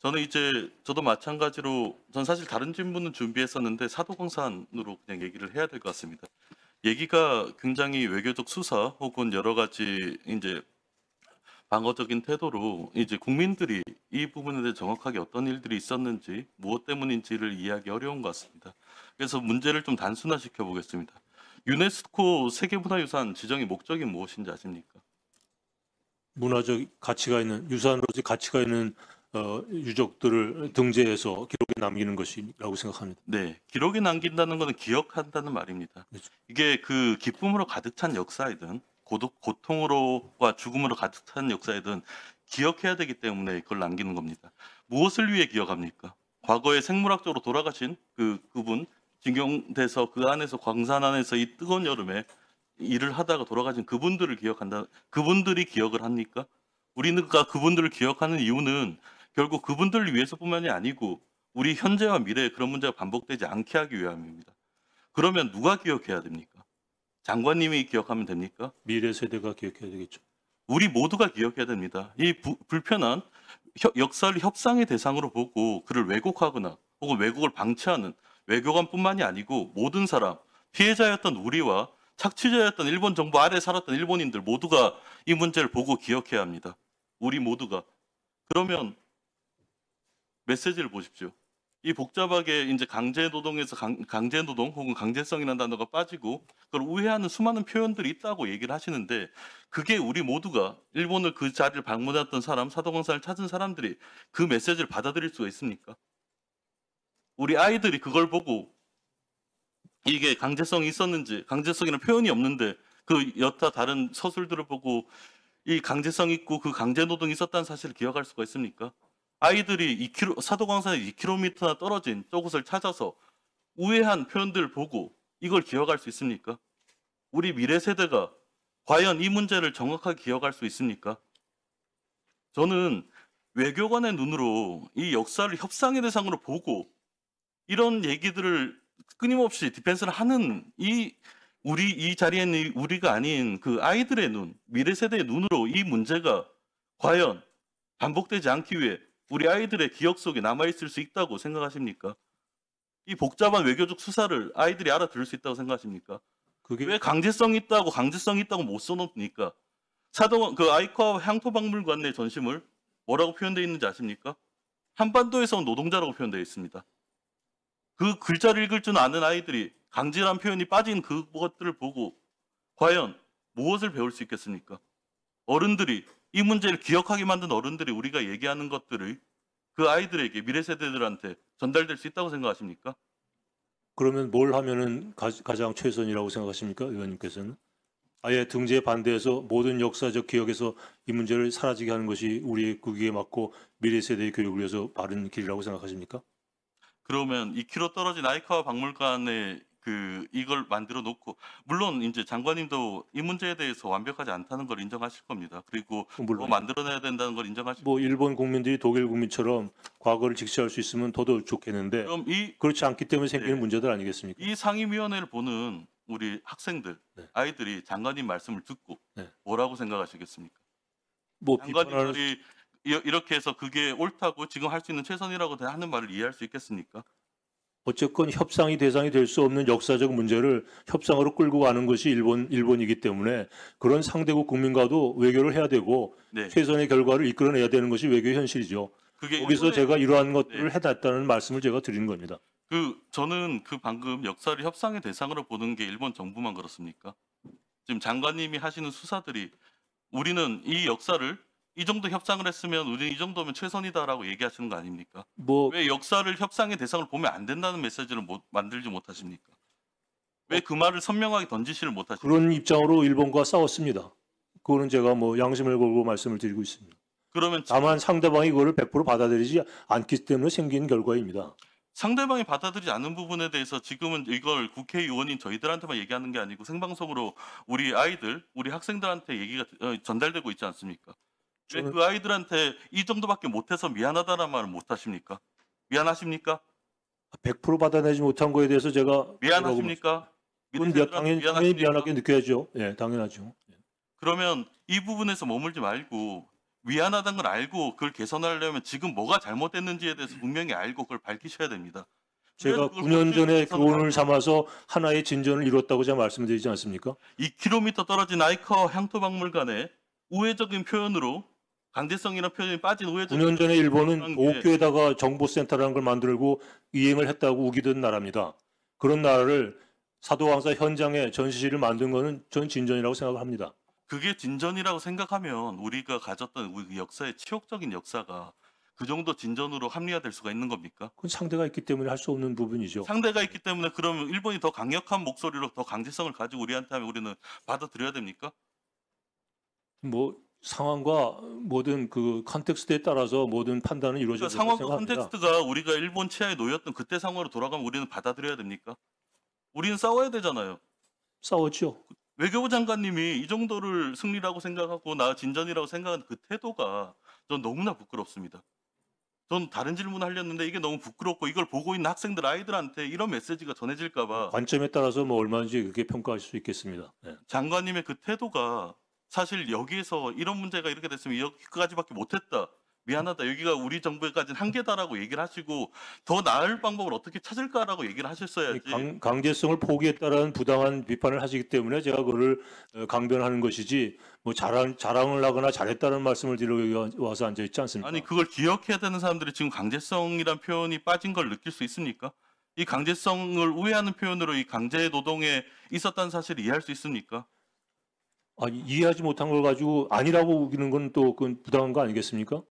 저는 저도 마찬가지로 전 사실 다른 질문은 준비했었는데 사도광산으로 그냥 얘기를 해야 될 것 같습니다. 얘기가 굉장히 외교적 수사 혹은 여러 가지 방어적인 태도로 국민들이 이 부분에 대해 정확하게 어떤 일들이 있었는지 무엇 때문인지를 이해하기 어려운 것 같습니다. 그래서 문제를 좀 단순화시켜 보겠습니다. 유네스코 세계문화유산 지정의 목적이 무엇인지 아십니까? 문화적 가치가 있는 유산으로서 가치가 있는 유적들을 등재해서 기록에 남기는 것이라고 생각합니다. 네, 기록에 남긴다는 것은 기억한다는 말입니다. 그렇죠. 이게 그 기쁨으로 가득 찬 역사이든 고통으로와 죽음으로 가득 찬 역사이든 기억해야 되기 때문에 그걸 남기는 겁니다. 무엇을 위해 기억합니까? 과거에 생물학적으로 돌아가신 그분 징용돼서 그 안에서 광산 안에서 이 뜨거운 여름에 일을 하다가 돌아가신 그분들을 기억한다. 그분들이 기억을 합니까? 우리는 그분들을 기억하는 이유는 결국 그분들을 위해서뿐만이 아니고 우리 현재와 미래에 그런 문제가 반복되지 않게 하기 위함입니다. 그러면 누가 기억해야 됩니까? 장관님이 기억하면 됩니까? 미래 세대가 기억해야 되겠죠. 우리 모두가 기억해야 됩니다. 이 불편한 역사를 협상의 대상으로 보고 그를 왜곡하거나 혹은 왜곡을 방치하는 외교관뿐만이 아니고 모든 사람, 피해자였던 우리와 착취자였던 일본 정부 아래 살았던 일본인들 모두가 이 문제를 보고 기억해야 합니다. 우리 모두가. 그러면 메시지를 보십시오. 이 복잡하게 강제 노동에서 강제 노동 혹은 강제성이라는 단어가 빠지고 그걸 우회하는 수많은 표현들이 있다고 얘기를 하시는데 그게 우리 모두가 일본을 그 자리를 방문했던 사람, 사도광산을 찾은 사람들이 그 메시지를 받아들일 수가 있습니까? 우리 아이들이 그걸 보고 이게 강제성이 있었는지, 강제성이라는 표현이 없는데 그 여타 다른 서술들을 보고 이 강제성 있고 그 강제 노동이 있었다는 사실을 기억할 수가 있습니까? 아이들이 사도광산에 2km나 떨어진 저곳을 찾아서 우회한 표현들을 보고 이걸 기억할 수 있습니까? 우리 미래 세대가 과연 이 문제를 정확하게 기억할 수 있습니까? 저는 외교관의 눈으로 이 역사를 협상의 대상으로 보고 이런 얘기들을 끊임없이 디펜스를 하는 우리 이 자리에 있는 우리가 아닌 그 아이들의 눈, 미래 세대의 눈으로 이 문제가 과연 반복되지 않기 위해 우리 아이들의 기억 속에 남아있을 수 있다고 생각하십니까? 이 복잡한 외교적 수사를 아이들이 알아들을 수 있다고 생각하십니까? 왜 강제성이 있다고 못 써놓습니까? 아이카 향토박물관 내 전시물 뭐라고 표현되어 있는지 아십니까? 한반도에서 온 노동자라고 표현되어 있습니다. 그 글자를 읽을 줄 아는 아이들이 강제란 표현이 빠진 그것들을 보고 과연 무엇을 배울 수 있겠습니까? 어른들이 이 문제를 기억하게 만든 어른들이 우리가 얘기하는 것들을 그 아이들에게 미래 세대들한테 전달될 수 있다고 생각하십니까? 그러면 뭘 하면은 가장 최선이라고 생각하십니까, 의원님께서는? 아예 등재에 반대해서 모든 역사적 기억에서 이 문제를 사라지게 하는 것이 우리의 국익에 맞고 미래 세대의 교육을 위해서 바른 길이라고 생각하십니까? 그러면 2km 떨어진 아이카와 박물관에 이걸 만들어 놓고 물론 장관님도 이 문제에 대해서 완벽하지 않다는 걸 인정하실 겁니다. 그리고 물론 만들어내야 된다는 걸 인정하실 겁니다. 일본 국민들이 독일 국민처럼 과거를 직시할 수 있으면 더더욱 좋겠는데 그럼 그렇지 않기 때문에 생기는 문제들 아니겠습니까? 이 상임위원회를 보는 우리 학생들, 아이들이 장관님 말씀을 듣고 뭐라고 생각하시겠습니까? 장관님들이 이렇게 해서 그게 옳다고 지금 할 수 있는 최선이라고 하는 말을 이해할 수 있겠습니까? 어쨌건 협상이 대상이 될 수 없는 역사적 문제를 협상으로 끌고 가는 것이 일본이기 때문에 그런 상대국 국민과도 외교를 해야 되고 최선의 결과를 이끌어내야 되는 것이 외교의 현실이죠. 거기서 제가 이러한 것들을 해놨다는 말씀을 제가 드리는 겁니다. 저는 방금 역사를 협상의 대상으로 보는 게 일본 정부만 그렇습니까? 지금 장관님이 하시는 수사들이 우리는 이 역사를 이 정도 협상을 했으면 우리는 이 정도면 최선이다라고 얘기하시는 거 아닙니까? 왜 역사를 협상의 대상으로 보면 안 된다는 메시지를 만들지 못하십니까? 왜 그 말을 선명하게 던지지를 못하십니까? 그런 입장으로 일본과 싸웠습니다. 그거는 제가 양심을 걸고 말씀을 드리고 있습니다. 그러면 다만 상대방이 그거를 100% 받아들이지 않기 때문에 생긴 결과입니다. 상대방이 받아들이지 않는 부분에 대해서 지금은 이걸 국회의원인 저희들한테만 얘기하는 게 아니고 생방송으로 우리 아이들, 우리 학생들한테 얘기가 전달되고 있지 않습니까? 왜 그 아이들한테 이 정도밖에 못해서 미안하다는 말을 못하십니까? 미안하십니까? 100% 받아내지 못한 거에 대해서 제가 미안하십니까? 당연히 미안하게 느껴야죠. 예, 당연하죠. 그러면 이 부분에서 머물지 말고 미안하다는 걸 알고 그걸 개선하려면 지금 뭐가 잘못됐는지에 대해서 분명히 알고 그걸 밝히셔야 됩니다. 제가 그래서 그걸 9년 전에 개선을 교훈을 하고 삼아서 하나의 진전을 이뤘다고 제가 말씀드리지 않습니까? 2km 떨어진 아이커 향토박물관에 우회적인 표현으로 강제성이라는 표현이 빠진 우회적인 9년 전에 일본은 그런 게 도쿄에다가 정보센터라는 걸 만들고 이행을 했다고 우기던 나라입니다. 그런 나라를 사도왕사 현장에 전시실을 만든 거는 전 진전이라고 생각을 합니다. 그게 진전이라고 생각하면 우리가 가졌던 우리 역사의 치욕적인 역사가 그 정도 진전으로 합리화될 수가 있는 겁니까? 그건 상대가 있기 때문에 할 수 없는 부분이죠. 상대가 있기 때문에 그러면 일본이 더 강력한 목소리로 더 강제성을 가지고 우리한테 하면 우리는 받아들여야 됩니까? 뭐 상황과 모든 그 컨텍스트에 따라서 모든 판단은 이루어질 그러니까 거라고 상황과 생각합니다. 컨텍스트가 우리가 일본 치하에 놓였던 그때 상황으로 돌아가면 우리는 받아들여야 됩니까? 우리는 싸워야 되잖아요. 싸웠죠. 외교부 장관님이 이 정도를 승리라고 생각하고 나 진전이라고 생각하는 그 태도가 전 너무나 부끄럽습니다. 전 다른 질문 하려는데 이게 너무 부끄럽고 이걸 보고 있는 학생들 아이들한테 이런 메시지가 전해질까 봐 관점에 따라서 뭐 얼마든지 그렇게 평가할 수 있겠습니다. 네. 장관님의 그 태도가 사실 여기에서 이런 문제가 이렇게 됐으면 여기까지밖에 못했다. 미안하다. 여기가 우리 정부에까지는 한계다라고 얘기를 하시고 더 나을 방법을 어떻게 찾을까라고 얘기를 하셨어야지. 강제성을 포기했다라는 부당한 비판을 하시기 때문에 제가 그거를 강변하는 것이지 뭐 자랑을 하거나 잘했다는 말씀을 드리러 와서 앉아 있지 않습니까? 아니 그걸 기억해야 되는 사람들이 지금 강제성이란 표현이 빠진 걸 느낄 수 있습니까? 이 강제성을 우회하는 표현으로 이 강제 노동에 있었다는 사실을 이해할 수 있습니까? 아니, 이해하지 못한 걸 가지고 아니라고 우기는 건 또 그건 부당한 거 아니겠습니까?